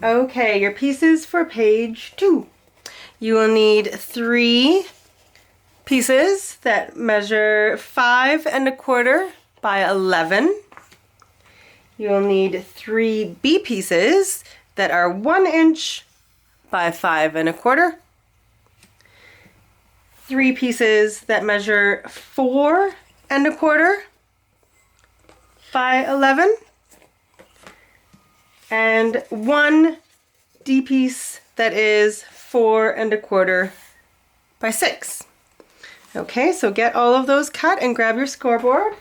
Okay, your pieces for page 2. You will need 3 pieces that measure 5 1/4 by 11. You will need 3 B pieces that are 1 inch by 5 1/4. 3 pieces that measure 4 1/4 by 11. And 1 D piece that is 4 1/4 by 6. Okay, so get all of those cut and grab your scoreboard.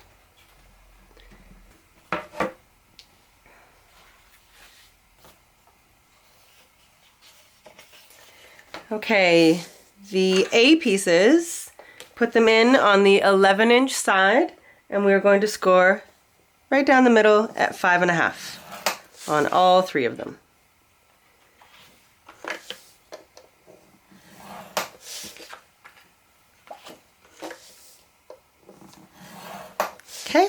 Okay, the A pieces, put them in on the 11-inch side, and we're going to score right down the middle at 5 1/2 on all 3 of them. Okay,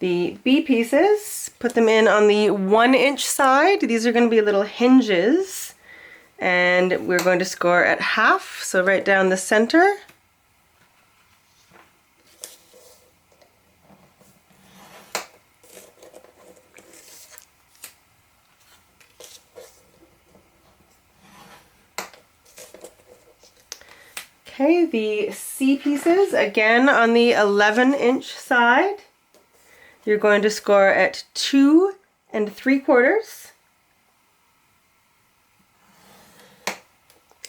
the B pieces, put them in on the 1-inch side. These are going to be little hinges, and we're going to score at 1/2, so right down the center. Okay, the C pieces, again on the 11-inch side, you're going to score at 2 3/4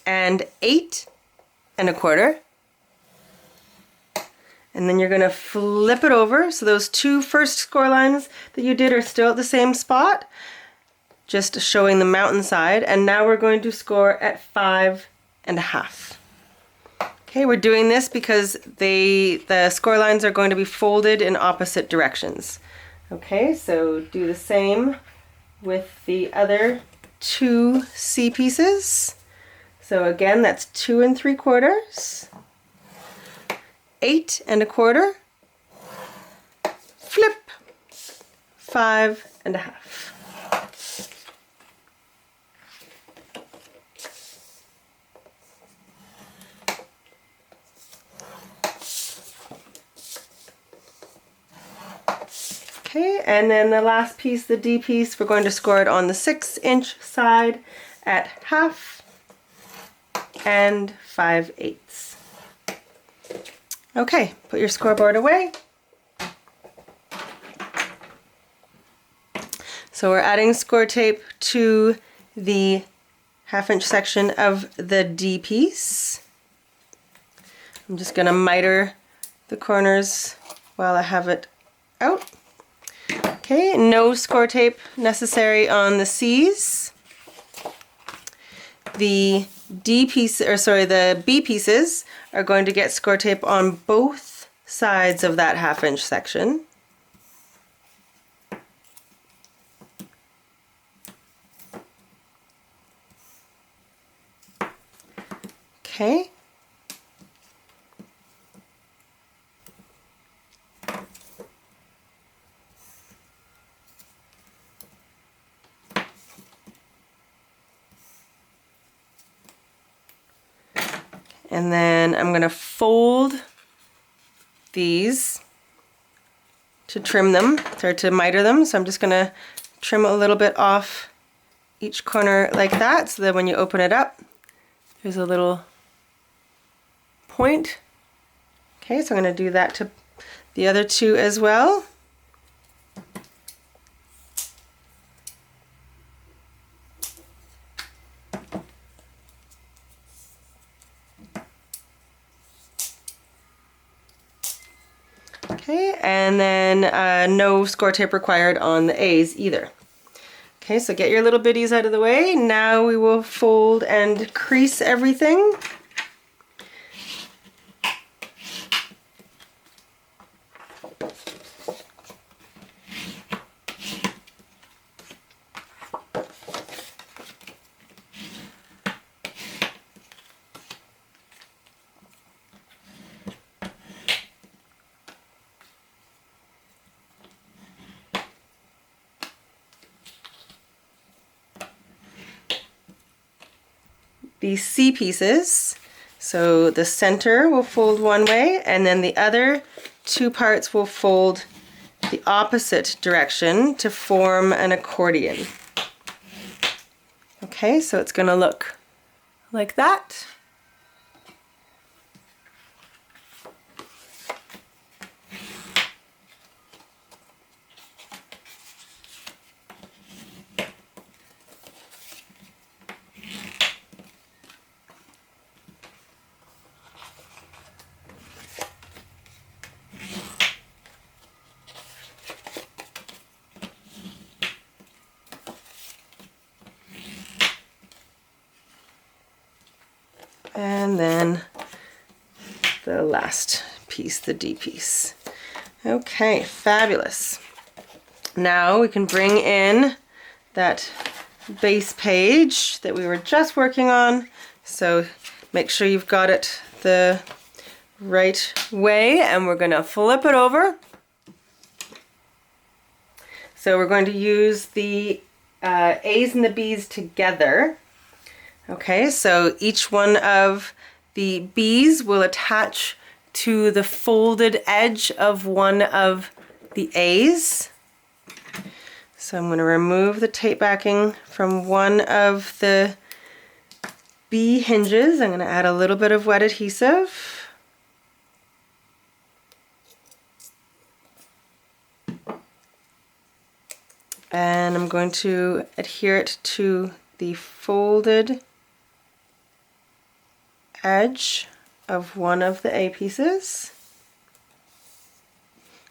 and 8 1/4. And then you're going to flip it over, so those 2 first score lines that you did are still at the same spot, just showing the mountainside, and now we're going to score at 5 1/2. Okay, we're doing this because the score lines are going to be folded in opposite directions. Okay, so do the same with the other 2 C pieces. So again, that's 2 3/4, 8 1/4, flip, 5 1/2. Okay, and then the last piece, the D piece, we're going to score it on the 6-inch side at 1/2 and 5/8. Okay, put your scoreboard away. So we're adding score tape to the 1/2-inch section of the D piece. I'm just going to miter the corners while I have it out. Okay, no score tape necessary on the C's. The the B pieces are going to get score tape on both sides of that 1/2-inch section. Okay. And then I'm going to fold these to trim them, or to miter them. So I'm just going to trim a little bit off each corner like that, so that when you open it up, there's a little point. Okay, so I'm going to do that to the other 2 as well. Okay, and then no score tape required on the A's either. Okay, so get your little bitties out of the way. Now we will fold and crease everything. the C pieces. So the center will fold one way, and then the other two parts will fold the opposite direction to form an accordion. Okay, so it's going to look like that. And then the last piece, the D piece. Okay, fabulous. Now we can bring in that base page that we were just working on. So make sure you've got it the right way, and we're going to flip it over. So we're going to use the A's and the B's together. Okay, so each one of the B's will attach to the folded edge of one of the A's. So I'm going to remove the tape backing from one of the B hinges. I'm going to add a little bit of wet adhesive. And I'm going to adhere it to the folded edge of one of the A pieces.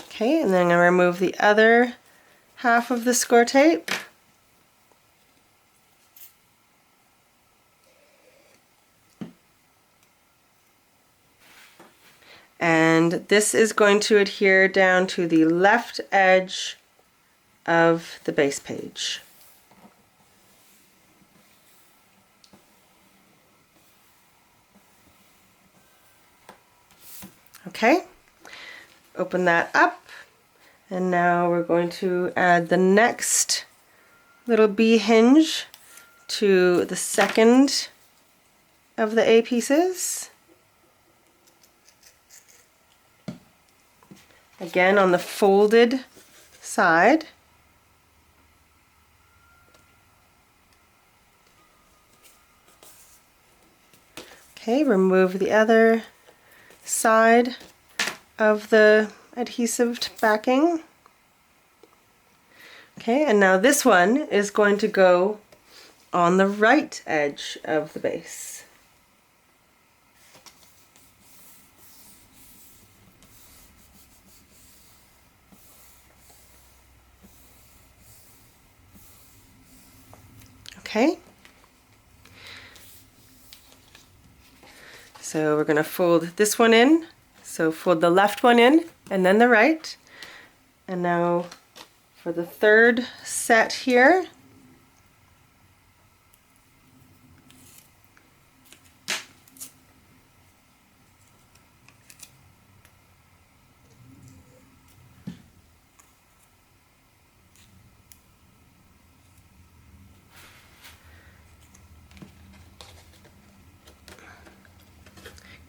Okay, and then I'm going to remove the other half of the score tape. And this is going to adhere down to the left edge of the base page. Okay, open that up, and now we're going to add the next little B hinge to the second of the A pieces. Again on the folded side. Okay, remove the other side of the adhesive backing. Okay, and now this one is going to go on the right edge of the base. Okay. So we're going to fold this one in. So fold the left one in and then the right. And now for the third set here,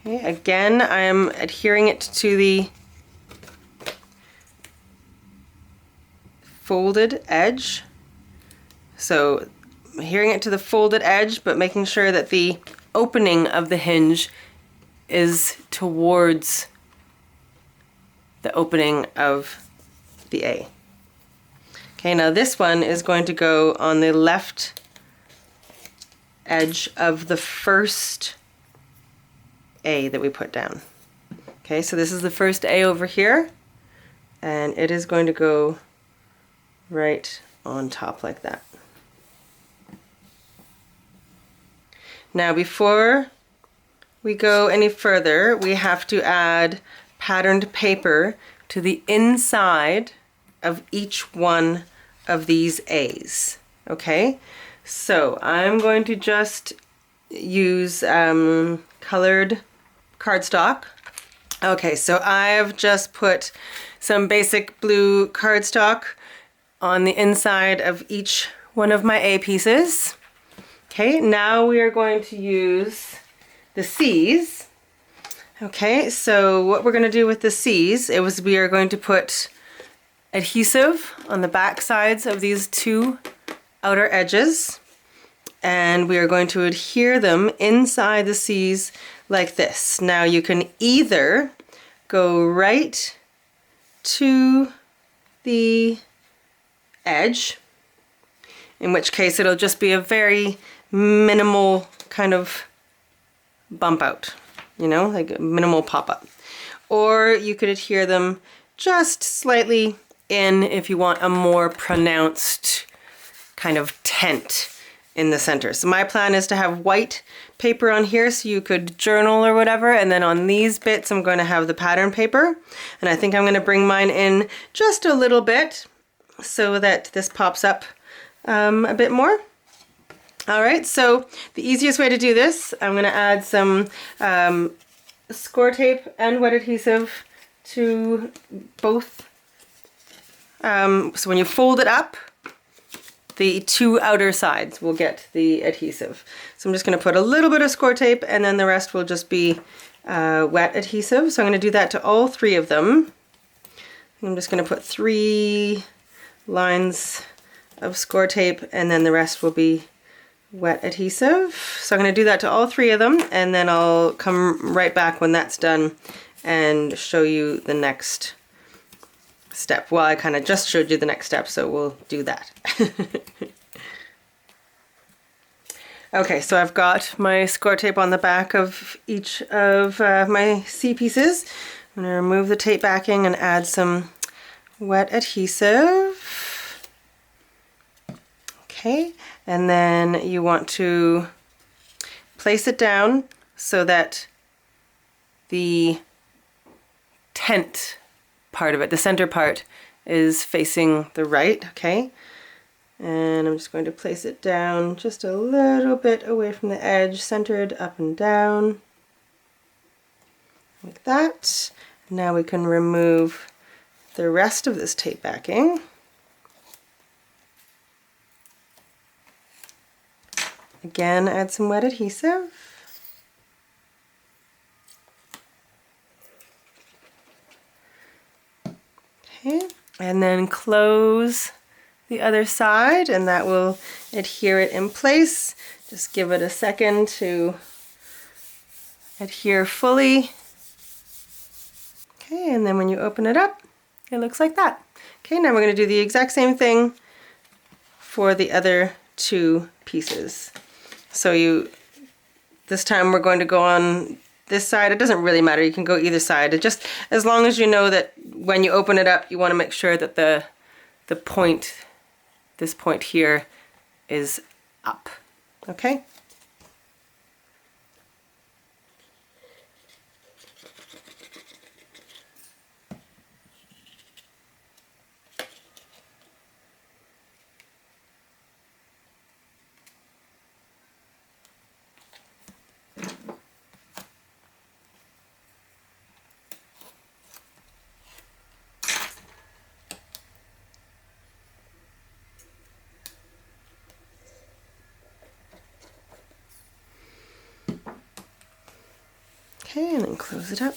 okay, again I am adhering it to the folded edge. So adhering it to the folded edge, but making sure that the opening of the hinge is towards the opening of the A. Okay, now this one is going to go on the left edge of the first A that we put down. Okay, so this is the first A over here, and it is going to go right on top like that. Now before we go any further, we have to add patterned paper to the inside of each one of these A's. Okay, so I'm going to just use colored cardstock. Okay, so I've just put some basic blue cardstock on the inside of each one of my A pieces. Okay, now we are going to use the C's. Okay, so what we're going to do with the C's is we are going to put adhesive on the back sides of these two outer edges, and we are going to adhere them inside the C's like this. Now you can either go right to the edge, in which case it'll just be a very minimal kind of bump out, you know, like a minimal pop-up. Or you could adhere them just slightly in if you want a more pronounced kind of tent in the center. So my plan is to have white paper on here so you could journal or whatever, and then on these bits I'm going to have the pattern paper, and I think I'm going to bring mine in just a little bit so that this pops up a bit more. Alright, so the easiest way to do this, I'm going to add some score tape and wet adhesive to both. So when you fold it up, the two outer sides will get the adhesive. So I'm just going to put a little bit of score tape, and then the rest will just be wet adhesive. So I'm going to do that to all three of them. I'm just going to put 3 lines of score tape, and then the rest will be wet adhesive. So I'm going to do that to all 3 of them, and then I'll come right back when that's done and show you the next step. Well, I kind of just showed you the next step, so we'll do that. Okay, so I've got my score tape on the back of each of my C pieces. I'm going to remove the tape backing and add some wet adhesive. Okay, and then you want to place it down so that the tent part of it, the center part, is facing the right, okay? And I'm just going to place it down just a little bit away from the edge, centered up and down, like that. Now we can remove the rest of this tape backing. Again, add some wet adhesive. Okay, and then close the other side, and that will adhere it in place. Just give it a second to adhere fully. Okay, and then when you open it up, it looks like that. Okay, now we're going to do the exact same thing for the other 2 pieces. So this time we're going to go on this side. It doesn't really matter, you can go either side. It just, as long as you know that when you open it up, you want to make sure that the point, this point here, is up. Okay? Okay, and then close it up.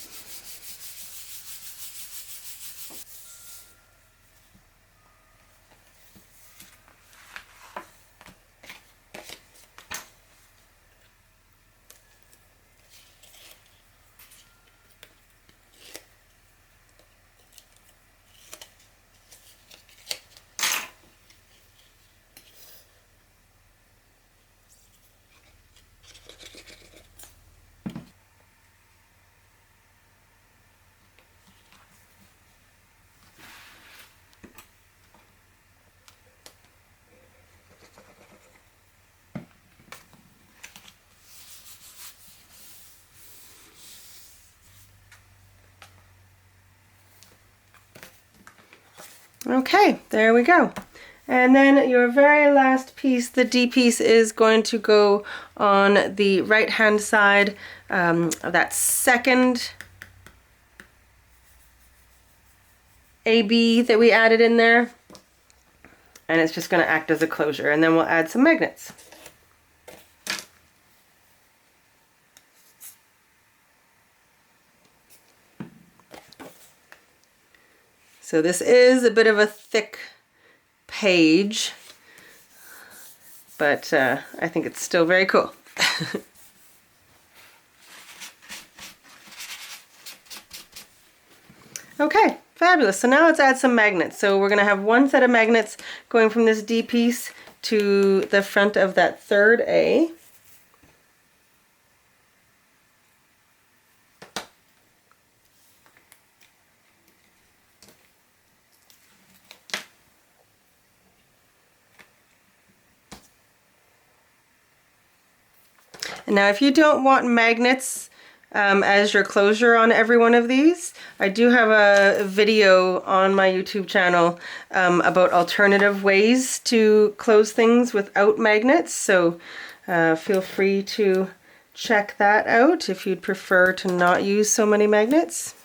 Okay, there we go. And then your very last piece, the D piece, is going to go on the right hand side of that second AB that we added in there. And it's just going to act as a closure. And then we'll add some magnets. So this is a bit of a thick page, but I think it's still very cool. Okay, fabulous. So now let's add some magnets. So we're going to have one set of magnets going from this D piece to the front of that third A. And now if you don't want magnets as your closure on every one of these, I do have a video on my YouTube channel about alternative ways to close things without magnets, so feel free to check that out if you'd prefer to not use so many magnets.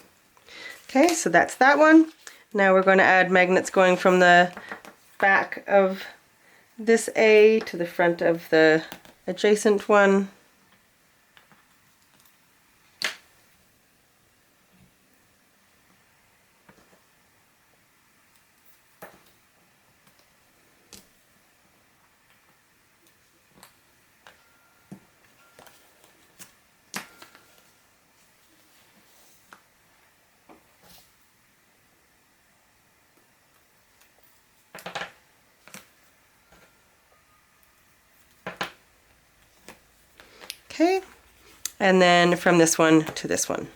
Okay, so that's that one. Now we're going to add magnets going from the back of this A to the front of the adjacent one. Okay, and then from this one to this one.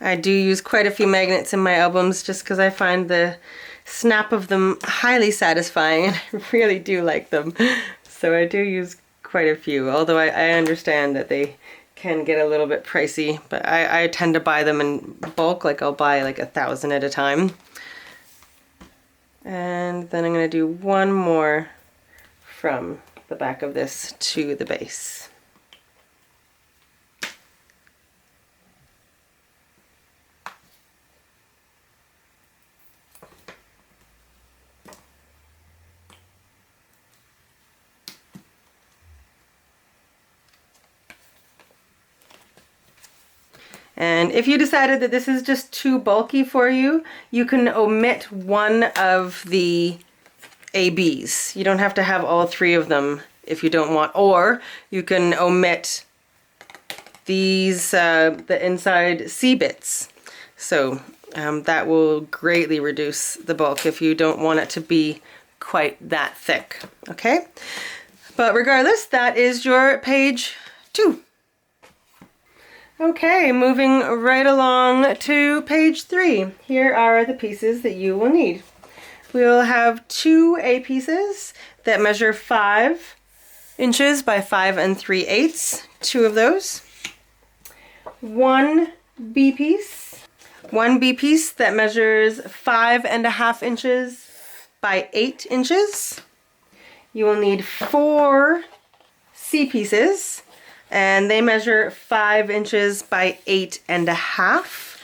I do use quite a few magnets in my albums just because I find the snap of them highly satisfying and I really do like them. So I do use quite a few, although I understand that they can get a little bit pricey, but I tend to buy them in bulk, like I'll buy like 1,000 at a time. And then I'm going to do one more from the back of this to the base. And if you decided that this is just too bulky for you, you can omit one of the ABs. You don't have to have all three of them if you don't want, or you can omit these, the inside C bits. So that will greatly reduce the bulk if you don't want it to be quite that thick, okay? But regardless, that is your page 2. Okay, moving right along to page 3. Here are the pieces that you will need. We'll have 2 A pieces that measure 5 inches by 5 3/8, 2 of those. One B piece that measures 5.5 inches by 8 inches. You will need 4 C pieces, and they measure 5 inches by 8.5.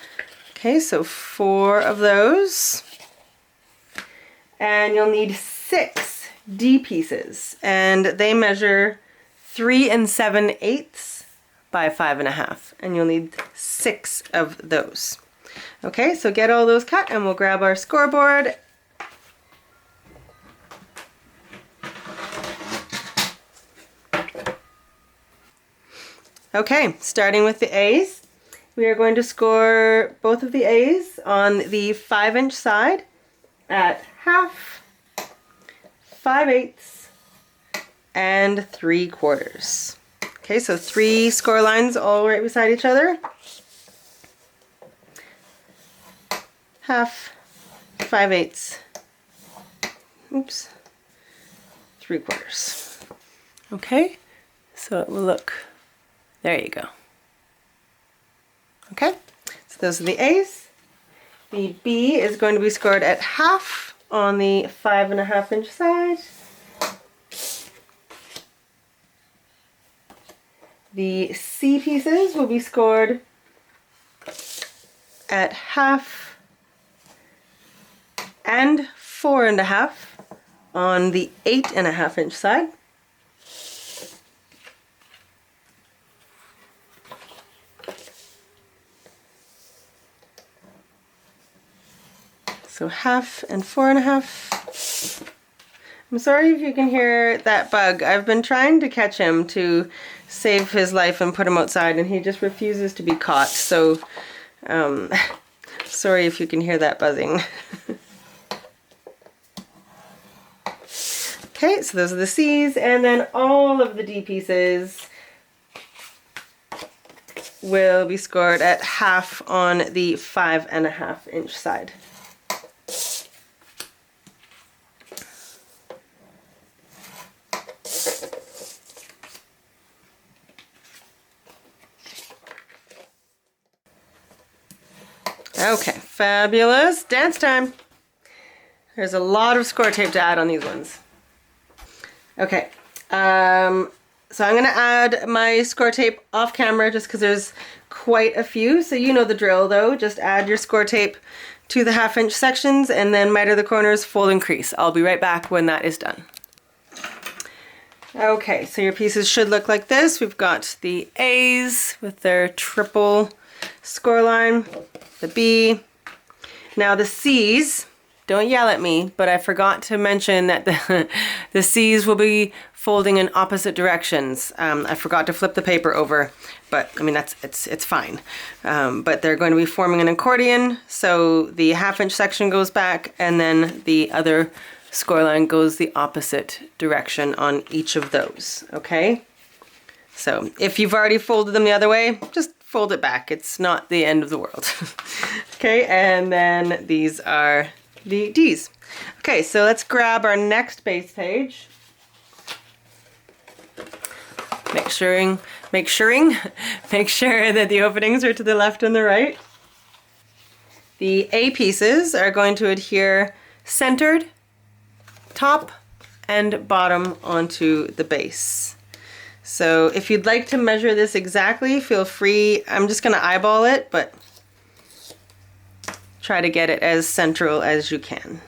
Okay, so 4 of those. And you'll need 6 D pieces, and they measure 3 7/8 by 5.5, and you'll need 6 of those. Okay, so get all those cut and we'll grab our scoreboard. Okay, starting with the A's, we are going to score both of the A's on the 5-inch side at 1/2, 5/8, and 3/4. Okay, so 3 score lines all right beside each other. 1/2, 5/8, oops, 3/4. Okay, so it will look, there you go. Okay, so those are the A's. The B is going to be scored at 1/2 on the 5.5-inch side. The C pieces will be scored at 1/2 and 4.5 on the 8.5-inch side. So 1/2 and 4.5. I'm sorry if you can hear that bug. I've been trying to catch him to save his life and put him outside, and he just refuses to be caught. So, sorry if you can hear that buzzing. Okay, so those are the C's, and then all of the D pieces will be scored at 1/2 on the 5.5-inch side. Okay, fabulous. Dance time. There's a lot of score tape to add on these ones. Okay, so I'm going to add my score tape off camera just because there's quite a few. So you know the drill though. Just add your score tape to the 1/2-inch sections and then miter the corners, fold and crease. I'll be right back when that is done. Okay, so your pieces should look like this. We've got the A's with their triple score line, the B. Now the C's, don't yell at me, but I forgot to mention that the C's will be folding in opposite directions. I forgot to flip the paper over, but I mean, it's fine. But they're going to be forming an accordion, so the 1/2-inch section goes back, and then the other score line goes the opposite direction on each of those, okay? So if you've already folded them the other way, just fold it back. It's not the end of the world. Okay, and then these are the D's. Okay, so let's grab our next base page. Make sure that the openings are to the left and the right. The A pieces are going to adhere centered, top and bottom onto the base. So if you'd like to measure this exactly, feel free. I'm just going to eyeball it, but try to get it as central as you can.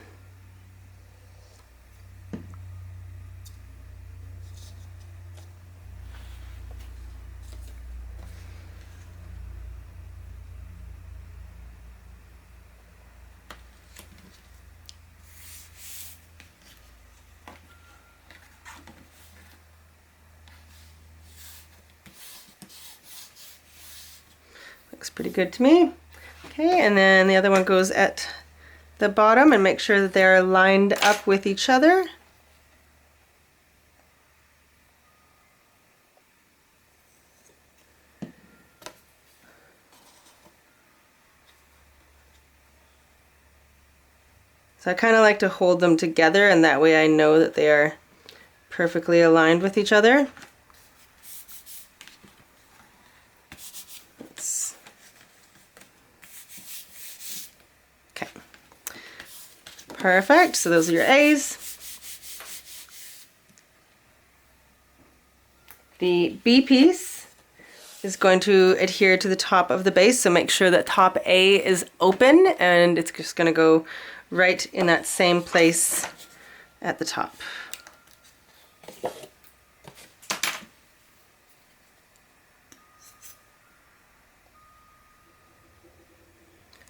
Looks pretty good to me. Okay, and then the other one goes at the bottom, and make sure that they're lined up with each other. So I kind of like to hold them together, and that way I know that they are perfectly aligned with each other. Perfect, so those are your A's. The B piece is going to adhere to the top of the base, so make sure that top A is open, and it's just going to go right in that same place at the top.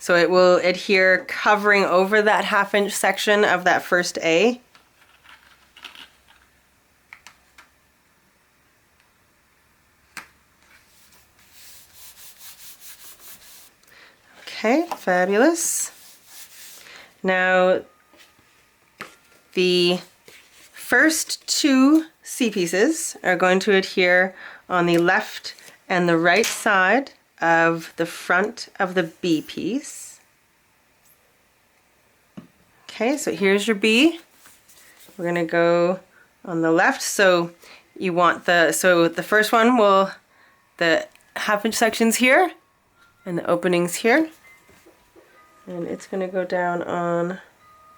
So it will adhere covering over that 1/2-inch section of that first A. Okay, fabulous. Now the first two C pieces are going to adhere on the left and the right side of the front of the B piece. Okay, so here's your B. We're gonna go on the left, so you want the first one will, the 1/2-inch sections here and the openings here, and it's gonna go down on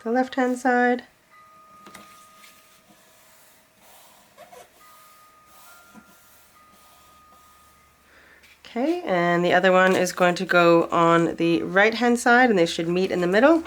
the left hand side. Okay, and the other one is going to go on the right hand side, and they should meet in the middle.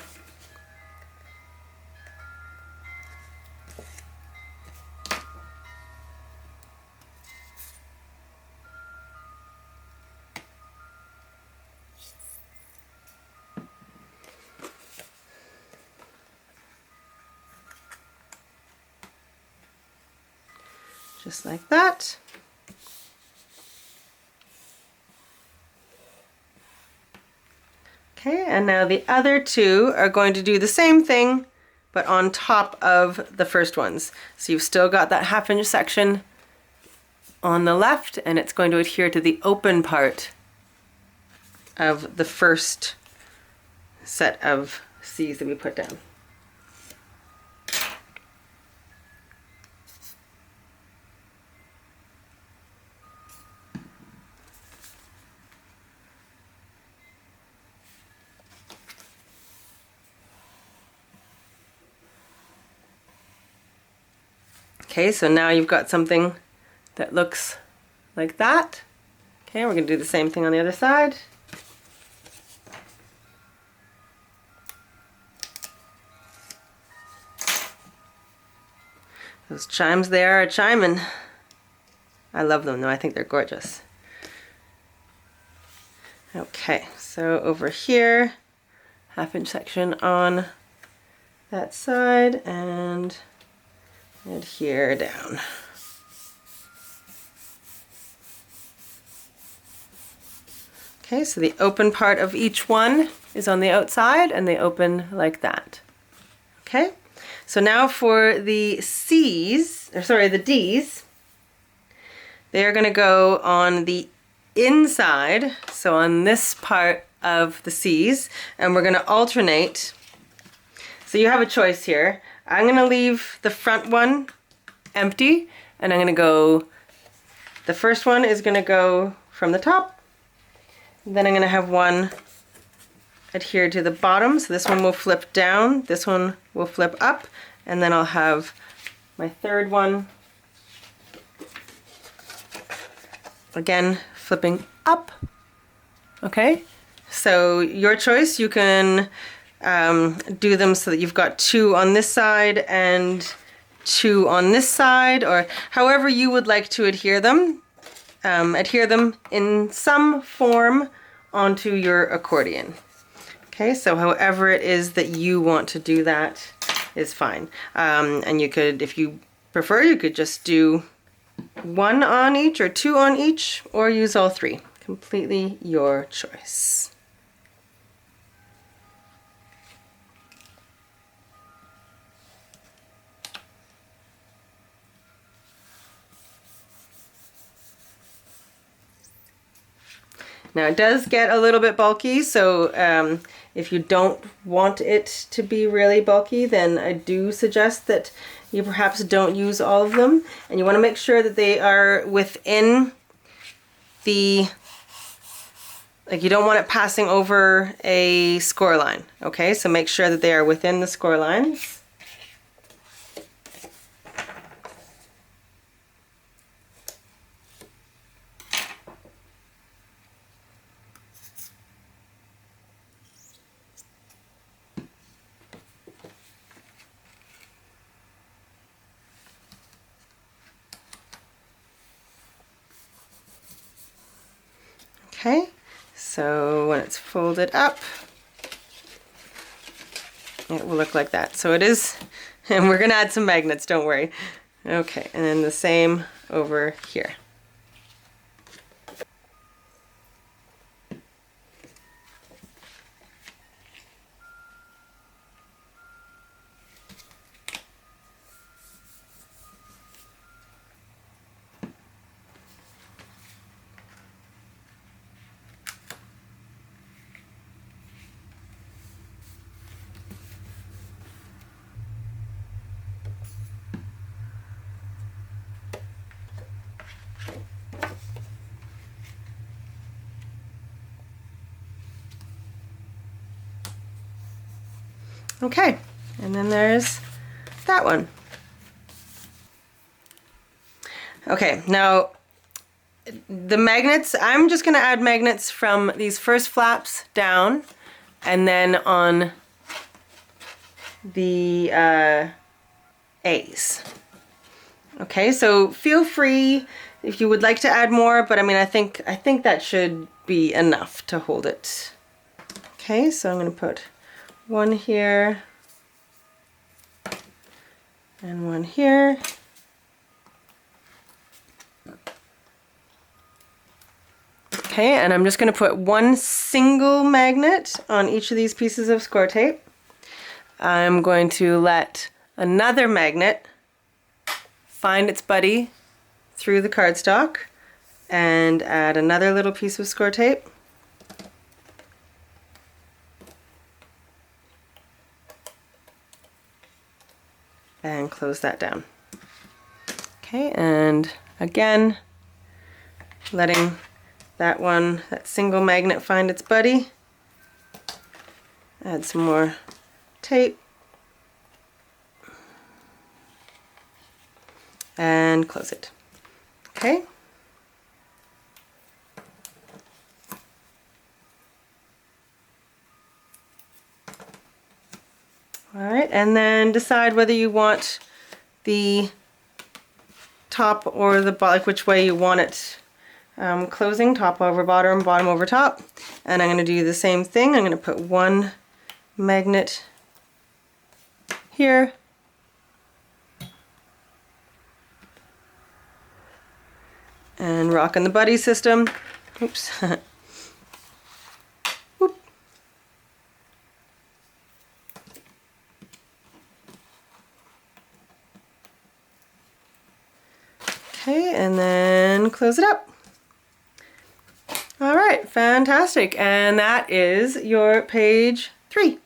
just like that. Okay, and now the other two are going to do the same thing, but on top of the first ones. So you've still got that 1/2 inch section on the left, and it's going to adhere to the open part of the first set of C's that we put down. Okay, so now you've got something that looks like that. Okay, we're going to do the same thing on the other side. Those chimes there are chiming. I love them though, I think they're gorgeous. Okay, so over here, 1/2 inch section on that side and adhere down. Okay, so the open part of each one is on the outside and they open like that. Okay, so now for the C's, or sorry, the D's, they are going to go on the inside, so on this part of the C's, and we're going to alternate. So you have a choice here. I'm going to leave the front one empty, and I'm going to go, the first one is going to go from the top, then I'm going to have one adhere to the bottom, so this one will flip down, this one will flip up, and then I'll have my third one again flipping up. Okay, so your choice, you can do them so that you've got 2 on this side and 2 on this side, or however you would like to adhere them. Adhere them in some form onto your accordion. Okay, so however it is that you want to do that is fine. And you could, if you prefer, you could just do 1 on each or 2 on each, or use all 3. Completely your choice. Now it does get a little bit bulky, so if you don't want it to be really bulky, then I do suggest that you perhaps don't use all of them. And you want to make sure that they are within the, like, you don't want it passing over a score line. Okay, so make sure that they are within the score lines. Okay, so when it's folded up, it will look like that. So it is, and we're gonna add some magnets, don't worry. Okay, and then the same over here. Okay, and then there's that one. Okay, now the magnets, I'm just going to add magnets from these first flaps down, and then on the A's. Okay, so feel free if you would like to add more, but I mean, I think that should be enough to hold it. Okay, so I'm going to put one here and one here. Okay, and I'm just going to put one single magnet on each of these pieces of score tape. I'm going to let another magnet find its buddy through the cardstock and add another little piece of score tape. And close that down. Okay, and again, letting that single magnet find its buddy. Add some more tape. And close it. Okay. All right, and then decide whether you want the top or the like which way you want it closing, top over bottom, bottom over top. And I'm going to do the same thing. I'm going to put one magnet here. And rocking the buddy system. Oops. Whoop. Okay, and then close it up. All right, fantastic. And that is your page 3.